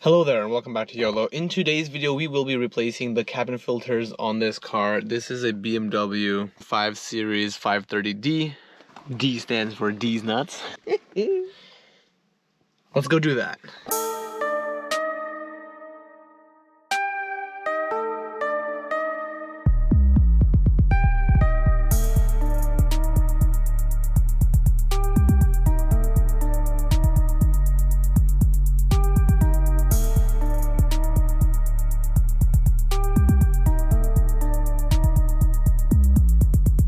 Hello there and welcome back to YOLO. In today's video we will be replacing the cabin filters on this car. This is a BMW 5 Series 530D. D stands for D's nuts. Let's go do that.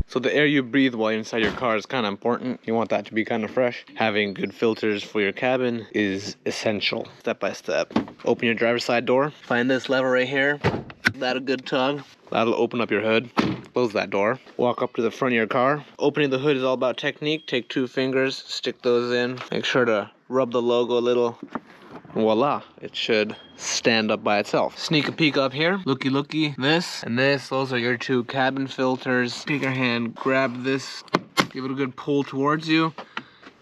So the air you breathe while you're inside your car is kind of important. You want that to be kind of fresh. Having good filters for your cabin is essential. Step by step. Open your driver's side door. Find this lever right here. Give that a good tug. That'll open up your hood. Close that door. Walk up to the front of your car. Opening the hood is all about technique. Take 2 fingers, stick those in. Make sure to rub the logo a little. Voila, it should stand up by itself. Sneak a peek up here. Looky, this and this. Those are your 2 cabin filters. Take your hand, grab this, give it a good pull towards you.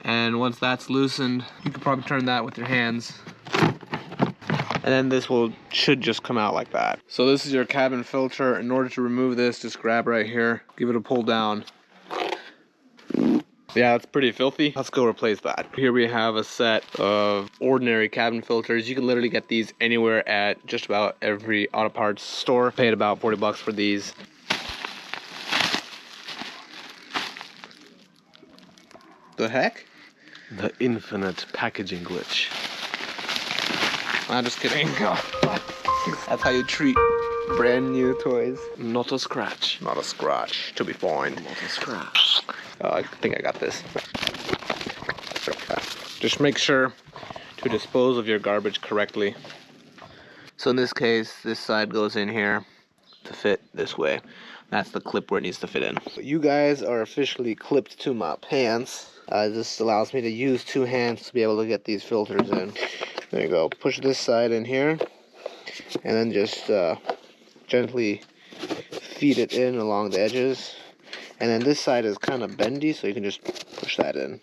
And once that's loosened, you can probably turn that with your hands. And then this should just come out like that. So this is your cabin filter. In order to remove this, just grab right here, give it a pull down. Yeah, that's pretty filthy. Let's go replace that. Here we have a set of ordinary cabin filters. You can literally get these anywhere at just about every auto parts store. Paid about 40 bucks for these. The heck? The infinite packaging glitch. I'm just kidding. That's how you treat brand new toys. Not a scratch. Not a scratch. To be fine. Not a scratch. I think I got this. Just make sure to dispose of your garbage correctly. So in this case, this side goes in here to fit this way. That's the clip where it needs to fit in. You guys are officially clipped to my pants. This allows me to use 2 hands to be able to get these filters in. There you go. Push this side in here. And then just gently feed it in along the edges. And then this side is kind of bendy, so you can just push that in.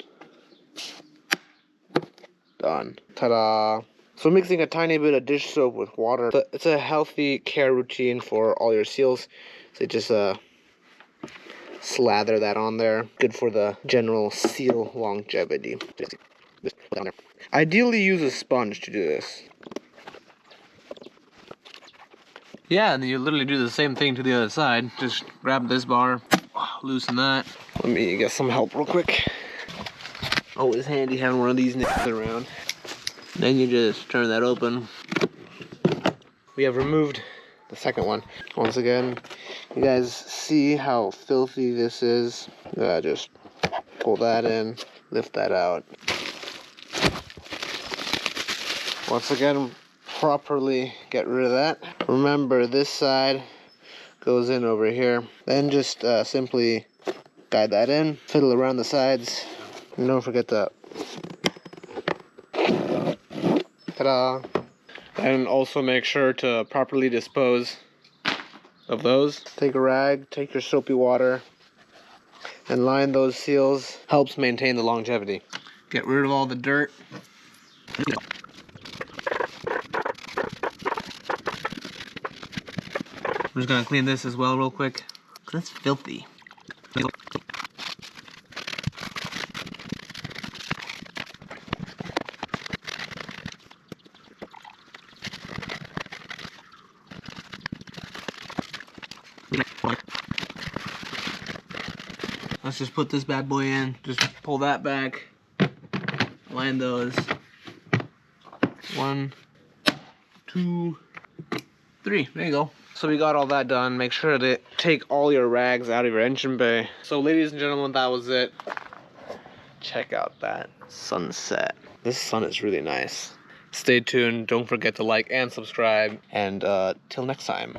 Done. Ta-da! So mixing a tiny bit of dish soap with water. It's a healthy care routine for all your seals. So just slather that on there. Good for the general seal longevity. Just put it on there. Ideally use a sponge to do this. Yeah, and then you literally do the same thing to the other side. Just grab this bar. Loosen that. Let me get some help real quick. Always handy having one of these nips around. Then you just turn that open. We have removed the second one. Once again, you guys see how filthy this is. Just pull that in, lift that out. Once again, properly get rid of that. Remember, this side goes in over here. Then just simply guide that in, fiddle around the sides, and don't forget to ta-da! And also make sure to properly dispose of those. Take a rag, take your soapy water, and line those seals. Helps maintain the longevity. Get rid of all the dirt. I'm just gonna clean this as well real quick, because that's filthy. Let's just put this bad boy in, just pull that back, line those. 1, 2, 3, there you go. So we got all that done. Make sure to take all your rags out of your engine bay. So ladies and gentlemen, that was it. Check out that sunset. This sun is really nice. Stay tuned. Don't forget to like and subscribe. And till next time.